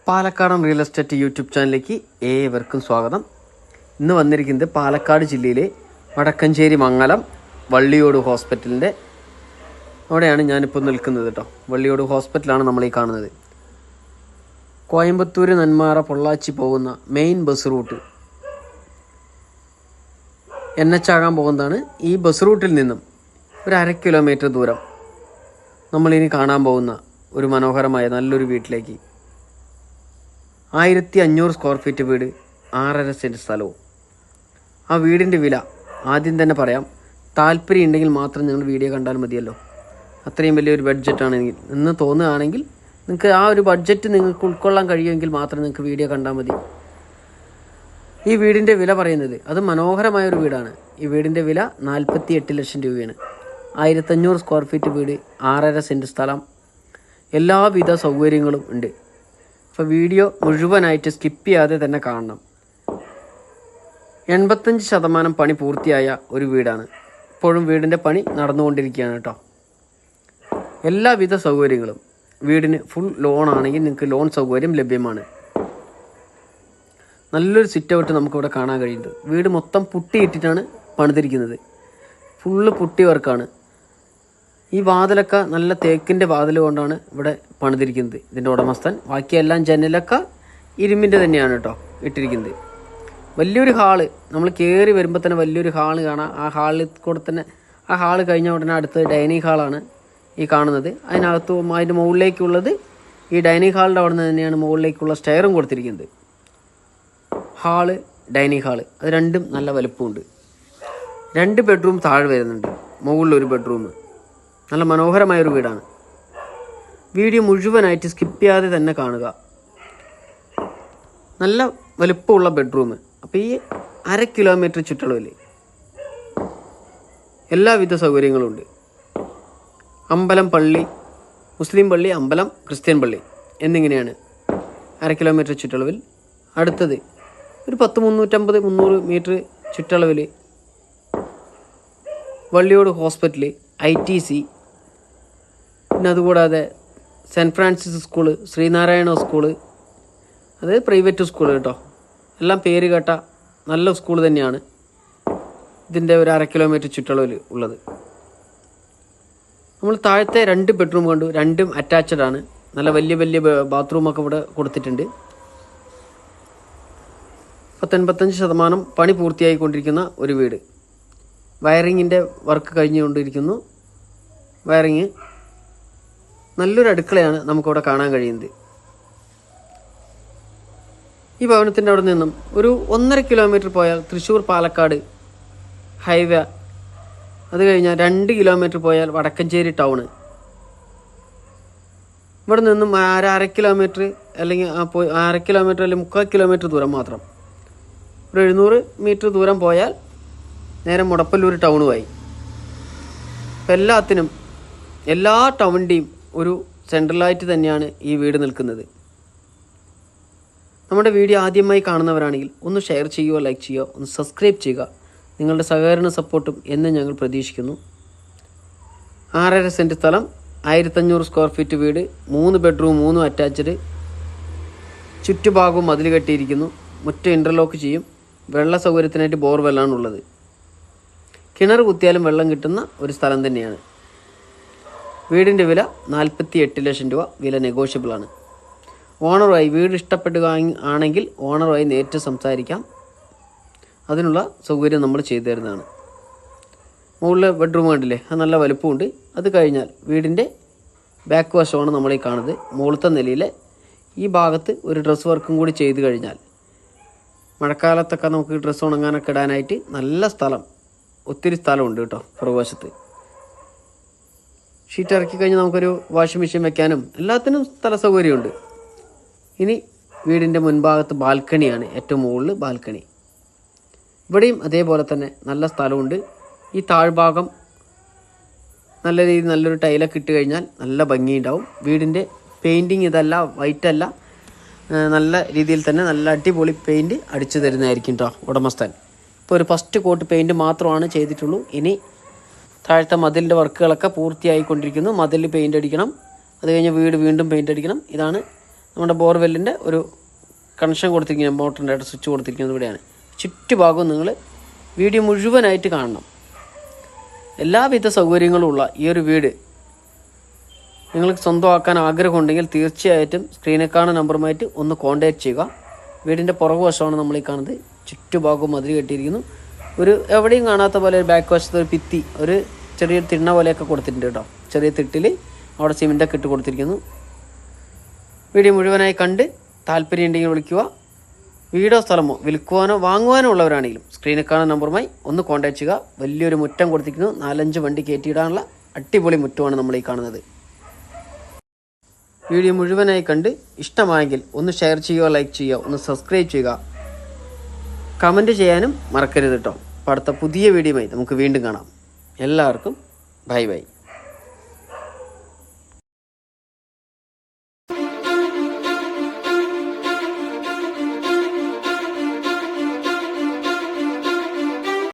പാലക്കാടൻ real estate YouTube ചാനലിലേക്ക് ഏവർക്കും സ്വാഗതം. ഇന്ന് വന്നിരിക്കുന്നത് പാലക്കാട് ജില്ലയിലെ വടക്കഞ്ചേരി മംഗലം വള്ളിയോട് ഹോസ്പിറ്റലിൻ്റെ അവിടെയാണ് ഞാനിപ്പോൾ നിൽക്കുന്നത് കേട്ടോ. വള്ളിയോട് ഹോസ്പിറ്റലാണ് നമ്മൾ ഈ കാണുന്നത്. കോയമ്പത്തൂർ, നെന്മാറ, പൊള്ളാച്ചി പോകുന്ന മെയിൻ ബസ് റൂട്ട് NH ആകാൻ പോകുന്നതാണ്. ഈ ബസ് റൂട്ടിൽ നിന്നും ഒരു 1/2 കിലോമീറ്റർ ദൂരം നമ്മളിനി കാണാൻ പോകുന്ന ഒരു മനോഹരമായ നല്ലൊരു വീട്ടിലേക്ക് 1500 സ്ക്വയർ ഫീറ്റ് വീട്, 6.5 സെൻറ്റ് സ്ഥലവും. ആ വീടിൻ്റെ വില ആദ്യം തന്നെ പറയാം. താല്പര്യം ഉണ്ടെങ്കിൽ മാത്രം നിങ്ങൾ വീഡിയോ കണ്ടാൽ മതിയല്ലോ. അത്രയും വലിയൊരു ബഡ്ജറ്റാണെങ്കിൽ എന്ന് തോന്നുകയാണെങ്കിൽ നിങ്ങൾക്ക് ആ ഒരു ബഡ്ജറ്റ് നിങ്ങൾക്ക് ഉൾക്കൊള്ളാൻ കഴിയുമെങ്കിൽ മാത്രം നിങ്ങൾക്ക് വീഡിയോ കണ്ടാൽ മതി. ഈ വീടിൻ്റെ വില പറയുന്നത് അത് മനോഹരമായൊരു വീടാണ്. ഈ വീടിൻ്റെ വില 48 ലക്ഷം രൂപയാണ്. 1500 സ്ക്വയർ ഫീറ്റ് വീട്, 6.5 സെൻറ്റ് സ്ഥലം, എല്ലാവിധ സൗകര്യങ്ങളും ഉണ്ട്. അപ്പോൾ വീഡിയോ മുഴുവനായിട്ട് സ്കിപ്പ് ചെയ്യാതെ തന്നെ കാണണം. 85% പണി പൂർത്തിയായ ഒരു വീടാണ്. ഇപ്പോഴും വീടിൻ്റെ പണി നടന്നുകൊണ്ടിരിക്കുകയാണ് കേട്ടോ. എല്ലാവിധ സൗകര്യങ്ങളും വീടിന് ഫുൾ ലോൺ ആണെങ്കിൽ നിങ്ങൾക്ക് ലോൺ സൗകര്യം ലഭ്യമാണ്. നല്ലൊരു സിറ്റ് ഔട്ട് നമുക്കിവിടെ കാണാൻ കഴിയുന്നത്. വീട് മൊത്തം പുട്ടിയിട്ടിട്ടാണ് പണിതിരിക്കുന്നത്. ഫുള്ള് പുട്ടി വർക്കാണ്. ഈ വാതിലൊക്കെ നല്ല തേക്കിൻ്റെ വാതിൽ കൊണ്ടാണ് ഇവിടെ പണിതിരിക്കുന്നത് ഇതിൻ്റെ ഉടമസ്ഥൻ. ബാക്കിയെല്ലാം ജനലൊക്കെ ഇരുമ്പിൻ്റെ തന്നെയാണ് കേട്ടോ ഇട്ടിരിക്കുന്നത്. വലിയൊരു ഹാള്, നമ്മൾ കയറി വരുമ്പോൾ തന്നെ വലിയൊരു ഹാള് കാണാം. ആ ഹാളിൽ കൂടെ തന്നെ ആ ഹാള് കഴിഞ്ഞ ഉടനെ അടുത്ത് ഡൈനിങ് ഹാളാണ് ഈ കാണുന്നത്. അതിനകത്ത് അതിൻ്റെ മുകളിലേക്കുള്ളത് ഈ ഡൈനിങ് ഹാളിൻ്റെ അവിടെ നിന്ന് തന്നെയാണ് മുകളിലേക്കുള്ള സ്റ്റെയറും കൊടുത്തിരിക്കുന്നത്. ഹാള്, ഡൈനിങ് ഹാള് അത് രണ്ടും നല്ല വലുപ്പമുണ്ട്. 2 ബെഡ്റൂം താഴെ വരുന്നുണ്ട്, മുകളിലൊരു ബെഡ്റൂം. നല്ല മനോഹരമായൊരു വീടാണ്. വീഡിയോ മുഴുവനായിട്ട് സ്കിപ്പ് ചെയ്യാതെ തന്നെ കാണുക. നല്ല വലുപ്പമുള്ള ബെഡ്റൂം. അപ്പോൾ ഈ 1/2 കിലോമീറ്റർ ചുറ്റളവിൽ എല്ലാവിധ സൗകര്യങ്ങളുണ്ട്. അമ്പലം, പള്ളി, മുസ്ലിം പള്ളി, അമ്പലം, ക്രിസ്ത്യൻ പള്ളി എന്നിങ്ങനെയാണ് 1/2 കിലോമീറ്റർ ചുറ്റളവിൽ. അടുത്തത് ഒരു 350-300 മീറ്റർ ചുറ്റളവിൽ വള്ളിയോട് ഹോസ്പിറ്റൽ, ITC, പിന്നെ അതുകൂടാതെ saint Francis school, Sreenarayana school, അത് പ്രൈവറ്റ് സ്കൂൾ കേട്ടോ. എല്ലാം പേര് കേട്ട നല്ല സ്കൂൾ തന്നെയാണ് ഇതിൻ്റെ ഒരു 1/2 കിലോമീറ്റർ ചുറ്റളവിൽ ഉള്ളത്. നമ്മൾ താഴത്തെ 2 ബെഡ്റൂം കണ്ടു. രണ്ടും അറ്റാച്ച്ഡ് ആണ്. നല്ല വലിയ വലിയ ബാത്റൂമൊക്കെ ഇവിടെ കൊടുത്തിട്ടുണ്ട്. 85% പണി പൂർത്തിയായിക്കൊണ്ടിരിക്കുന്ന ഒരു വീട്. വയറിങ്ങിൻ്റെ വർക്ക് കഴിഞ്ഞുകൊണ്ടിരിക്കുന്നു. വയറിങ് നല്ലൊരു അടുക്കളയാണ് നമുക്കവിടെ കാണാൻ കഴിയുന്നത്. ഈ ഭവനത്തിൻ്റെ അവിടെ നിന്നും ഒരു 1.5 കിലോമീറ്റർ പോയാൽ തൃശ്ശൂർ പാലക്കാട് ഹൈവേ, അത് കഴിഞ്ഞാൽ 2 കിലോമീറ്റർ പോയാൽ വടക്കഞ്ചേരി ടൗണ്. ഇവിടെ നിന്നും 1/2 കിലോമീറ്റർ അല്ലെങ്കിൽ 1/2 കിലോമീറ്റർ അല്ലെങ്കിൽ 3/4 കിലോമീറ്റർ ദൂരം മാത്രം, ഒരു 700 മീറ്റർ ദൂരം പോയാൽ നേരെ മുടപ്പല്ലൂർ ടൗണുമായി. അപ്പം എല്ലാത്തിനും എല്ലാ ടൗണിൻ്റെയും ഒരു സെൻട്രലായിട്ട് തന്നെയാണ് ഈ വീട് നിൽക്കുന്നത്. നമ്മുടെ വീഡിയോ ആദ്യമായി കാണുന്നവരാണെങ്കിൽ ഒന്ന് ഷെയർ ചെയ്യുക, ലൈക്ക് ചെയ്യുക, ഒന്ന് സബ്സ്ക്രൈബ് ചെയ്യുക. നിങ്ങളുടെ സഹകരണ സപ്പോർട്ടും എന്നും ഞങ്ങൾ പ്രതീക്ഷിക്കുന്നു. 6.5 സെൻറ്റ് സ്ഥലം, 1500 സ്ക്വയർ ഫീറ്റ് വീട്, 3 ബെഡ്റൂം, 3 അറ്റാച്ച്ഡ്. ചുറ്റുഭാഗവും മതിൽ കെട്ടിയിരിക്കുന്നു. മുറ്റം ഇൻ്റർലോക്ക് ചെയ്യും. വെള്ള സൗകര്യത്തിനായിട്ട് ബോർവെല്ലാണ് ഉള്ളത്. കിണർ കുത്തിയാലും വെള്ളം കിട്ടുന്ന ഒരു സ്ഥലം തന്നെയാണ്. വീടിൻ്റെ വില 48 ലക്ഷം രൂപ. വില നെഗോഷ്യബിളാണ്. ഓണറുമായി വീട് ഇഷ്ടപ്പെടുക ആണെങ്കിൽ ഓണറുമായി നേരിട്ട് സംസാരിക്കാം. അതിനുള്ള സൗകര്യം നമ്മൾ ചെയ്തു തരുന്നതാണ്. മുകളിലെ ബെഡ്റൂം കണ്ടില്ലേ, അത് നല്ല വലുപ്പമുണ്ട്. അത് കഴിഞ്ഞാൽ വീടിൻ്റെ ബാക്ക് വശമാണ് നമ്മളീ കാണുന്നത്. മുകളിലത്തെ നിലയിലെ ഈ ഭാഗത്ത് ഒരു ഡ്രസ് വർക്കും കൂടി ചെയ്ത് കഴിഞ്ഞാൽ മഴക്കാലത്തൊക്കെ നമുക്ക് ഡ്രസ്സ് ഉണങ്ങാനൊക്കെ ഇടാനായിട്ട് നല്ല സ്ഥലം, ഒത്തിരി സ്ഥലമുണ്ട് കേട്ടോ. പുറകുവശത്ത് ഷീറ്റ് ഇറക്കി കഴിഞ്ഞാൽ നമുക്കൊരു വാഷിംഗ് മെഷീൻ വെക്കാനും എല്ലാത്തിനും സ്ഥല സൗകര്യമുണ്ട്. ഇനി വീടിൻ്റെ മുൻഭാഗത്ത് ബാൽക്കണിയാണ്, ഏറ്റവും മുകളിൽ ബാൽക്കണി. ഇവിടെയും അതേപോലെ തന്നെ നല്ല സ്ഥലമുണ്ട്. ഈ താഴ്ഭാഗം നല്ല രീതിയിൽ നല്ലൊരു ടൈലൊക്കെ ഇട്ട് കഴിഞ്ഞാൽ നല്ല ഭംഗിയുണ്ടാവും. വീടിൻ്റെ പെയിൻറ്റിങ് ഇതല്ല, വൈറ്റല്ല, നല്ല രീതിയിൽ തന്നെ നല്ല അടിപൊളി പെയിൻറ്റ് അടിച്ചു തരുന്നതായിരിക്കും കേട്ടോ ഉടമസ്ഥൻ. ഇപ്പോൾ ഒരു ഫസ്റ്റ് കോട്ട് പെയിൻറ്റ് മാത്രമാണ് ചെയ്തിട്ടുള്ളൂ. ഇനി താഴത്തെ മതിലിൻ്റെ വർക്കുകളൊക്കെ പൂർത്തിയായിക്കൊണ്ടിരിക്കുന്നു. മതിൽ പെയിൻ്റ് അടിക്കണം. അത് കഴിഞ്ഞ് വീട് വീണ്ടും പെയിൻ്റ് അടിക്കണം. ഇതാണ് നമ്മുടെ ബോർവെല്ലിൻ്റെ ഒരു കണക്ഷൻ കൊടുത്തിരിക്കുന്നത്, മോട്ടറിൻ്റെ ആയിട്ട് സ്വിച്ച് കൊടുത്തിരിക്കുന്നത് ഇവിടെയാണ്. ചുറ്റുഭാഗവും നിങ്ങൾ വീഡിയോ മുഴുവനായിട്ട് കാണണം. എല്ലാവിധ സൗകര്യങ്ങളുമുള്ള ഈ ഒരു വീട് നിങ്ങൾക്ക് സ്വന്തമാക്കാൻ ആഗ്രഹമുണ്ടെങ്കിൽ തീർച്ചയായിട്ടും സ്ക്രീനിൽ കാണുന്ന നമ്പറുമായിട്ട് ഒന്ന് കോൺടാക്റ്റ് ചെയ്യുക. വീടിൻ്റെ പുറകുവശമാണ് നമ്മൾ ഈ കാണുന്നത്. ചുറ്റുഭാഗവും മതിൽ കെട്ടിയിരിക്കുന്നു. ഒരു എവിടെയും കാണാത്ത പോലെ ഒരു ബാക്ക് വശത്ത് ഒരു ഭിത്തി, ഒരു ചെറിയൊരു തിണ്ണ പോലെയൊക്കെ കൊടുത്തിട്ടുണ്ട് കേട്ടോ. ചെറിയ തിട്ടിൽ അവിടെ സിമെൻ്റൊക്കെ ഇട്ട് കൊടുത്തിരിക്കുന്നു. വീഡിയോ മുഴുവനായി കണ്ട് താല്പര്യം ഉണ്ടെങ്കിൽ വിളിക്കുക. വീടോ സ്ഥലമോ വിൽക്കുവാനോ വാങ്ങുവാനോ ഉള്ളവരാണെങ്കിലും സ്ക്രീനിൽ കാണുന്ന നമ്പറുമായി ഒന്ന് കോൺടാക്റ്റ് ചെയ്യുക. വലിയൊരു മുറ്റം കൊടുത്തിരിക്കുന്നു. 4-5 വണ്ടി കയറ്റിയിടാനുള്ള അടിപൊളി മുറ്റമാണ് നമ്മൾ ഈ കാണുന്നത്. വീഡിയോ മുഴുവനായി കണ്ട് ഇഷ്ടമായെങ്കിൽ ഒന്ന് ഷെയർ ചെയ്യുക, ലൈക്ക് ചെയ്യുക, ഒന്ന് സബ്സ്ക്രൈബ് ചെയ്യുക, കമൻറ്റ് ചെയ്യാനും മറക്കരുത് കേട്ടോ. അപ്പോൾ അടുത്ത പുതിയ വീഡിയോയുമായി നമുക്ക് വീണ്ടും കാണാം. എല്ലാവർക്കും ബൈ ബൈ.